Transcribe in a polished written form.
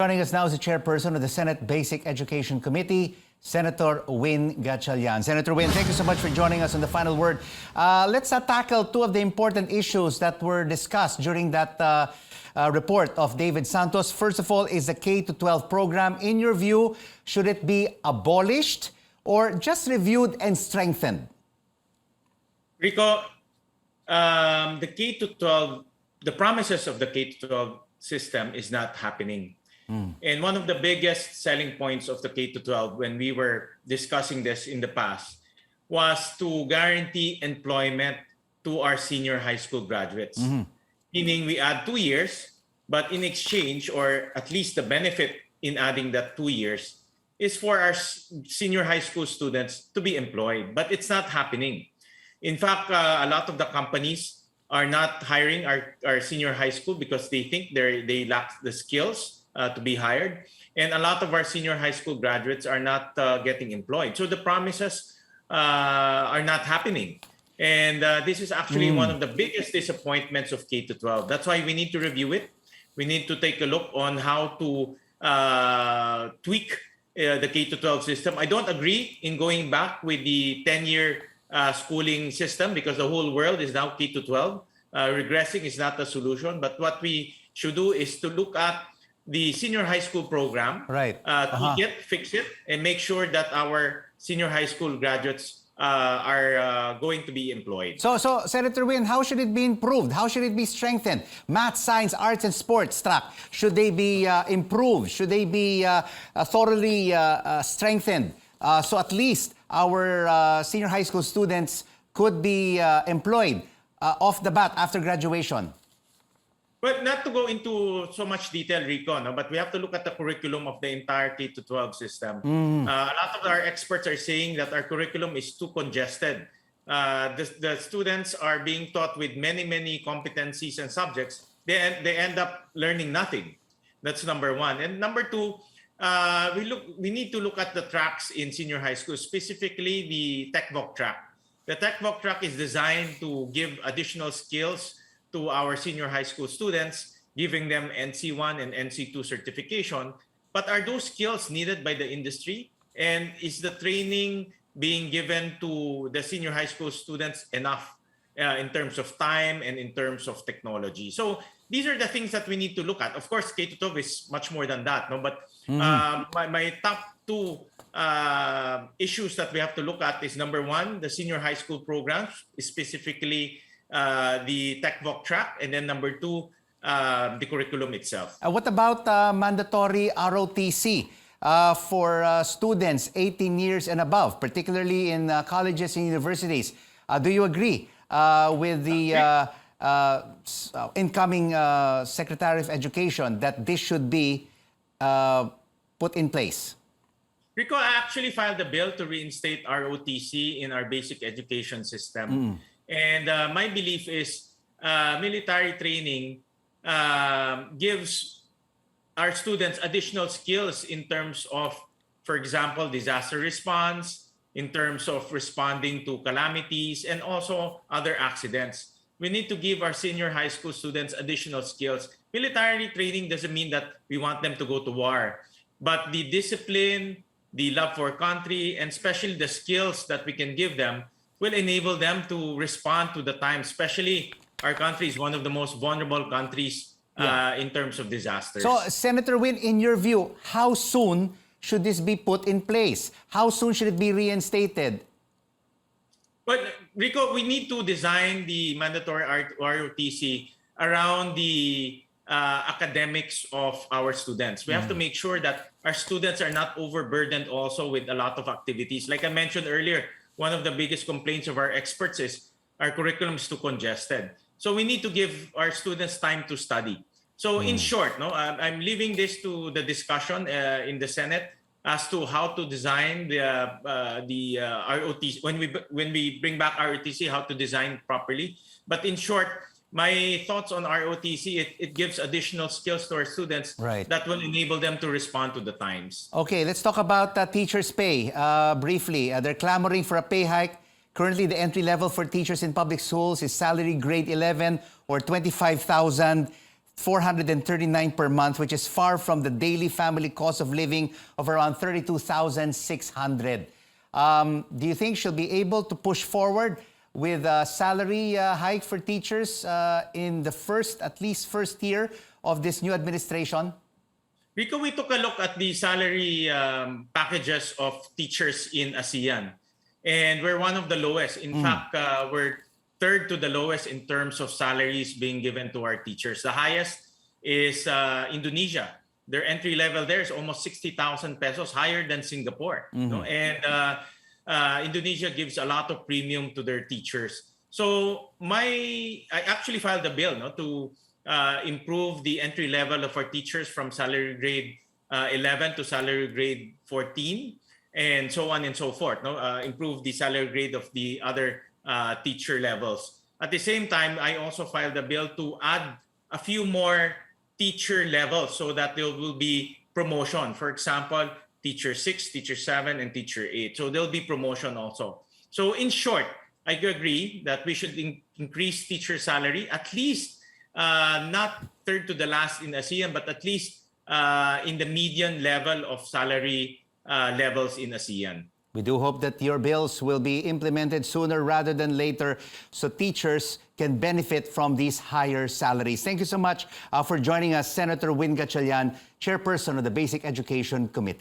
Joining us now is the Chairperson of the Senate Basic Education Committee, Senator Win Gatchalian. Senator Win, thank you so much for joining us on The Final Word. Let's tackle two of the important issues that were discussed during that report of David Santos. First of all is the K-12 program. In your view, should it be abolished or just reviewed and strengthened? Rico, the K-12, the promises of the K-12 system is not happening. And one of the biggest selling points of the K-12 when we were discussing this in the past was to guarantee employment to our senior high school graduates. Meaning we add 2 years, but in exchange, or at least the benefit in adding that 2 years, is for our senior high school students to be employed. But it's not happening. In fact, a lot of the companies are not hiring our senior high school because they think they lack the skills to be hired. And a lot of our senior high school graduates are not getting employed. So the promises are not happening. And this is actually one of the biggest disappointments of K-12. That's why we need to review it. We need to take a look on how to tweak the K-12 system. I don't agree in going back with the 10-year schooling system because the whole world is now K-12. Regressing is not the solution. But what we should do is to look at the senior high school program, fix it, and make sure that our senior high school graduates are going to be employed. So Senator Win, how should it be improved? How should it be strengthened? Math, science, arts, and sports track, should they be improved? Should they be thoroughly strengthened? So at least our senior high school students could be employed off the bat after graduation. But not to go into so much detail, Rico, but we have to look at the curriculum of the entire K-12 system. A lot of our experts are saying that our curriculum is too congested. The students are being taught with many competencies and subjects. They end up learning nothing. That's number one. And number two, we need to look at the tracks in senior high school, specifically the TechVoc track. The TechVoc track is designed to give additional skills to our senior high school students, giving them NC1 and NC2 certification. But are those skills needed by the industry? And is the training being given to the senior high school students enough in terms of time and in terms of technology? So these are the things that we need to look at. Of course, K-12 is much more than that. But my top two issues that we have to look at is number one, the senior high school programs, specifically the TechVoc track, and then number two, the curriculum itself. What about mandatory ROTC for students 18 years and above, particularly in colleges and universities? Do you agree with the incoming Secretary of Education that this should be put in place? Rico, I actually filed a bill to reinstate ROTC in our basic education system. And my belief is military training gives our students additional skills in terms of, for example, disaster response, in terms of responding to calamities, and also other accidents. We need to give our senior high school students additional skills. Military training doesn't mean that we want them to go to war, but the discipline, the love for country, and especially the skills that we can give them will enable them to respond to the time. Especially our country is one of the most vulnerable countries in terms of disasters. So, Senator Win, in your view, how soon should this be put in place? How soon should it be reinstated? But Rico, we need to design the mandatory ROTC around the academics of our students. We have to make sure that our students are not overburdened also with a lot of activities. Like I mentioned earlier, one of the biggest complaints of our experts is our curriculum is too congested. So we need to give our students time to study. So in short, I'm leaving this to the discussion in the Senate as to how to design the ROTC. When we bring back ROTC, how to design properly. But in short, my thoughts on ROTC, it gives additional skills to our students that will enable them to respond to the times. Okay, let's talk about teachers' pay briefly. They're clamoring for a pay hike. Currently, the entry level for teachers in public schools is salary grade 11 or 25,000. $439 per month, which is far from the daily family cost of living of around $32,600. Do you think she'll be able to push forward with a salary hike for teachers in the at least first year of this new administration? Rico, we took a look at the salary packages of teachers in ASEAN, and we're one of the lowest. In fact, we're third to the lowest in terms of salaries being given to our teachers. The highest is Indonesia. Their entry level there is almost 60,000 pesos, higher than Singapore. No? And Indonesia gives a lot of premium to their teachers. So I actually filed a bill to improve the entry level of our teachers from salary grade 11 to salary grade 14, and so on and so forth. Improve the salary grade of the other teacher levels. At the same time, I also filed a bill to add a few more teacher levels so that there will be promotion. For example, teacher 6, teacher 7, and teacher 8. So there'll be promotion also. So in short, I agree that we should increase teacher salary, at least not third to the last in ASEAN, but at least in the median level of salary levels in ASEAN. We do hope that your bills will be implemented sooner rather than later so teachers can benefit from these higher salaries. Thank you so much for joining us, Senator Win Gatchalian, Chairperson of the Basic Education Committee.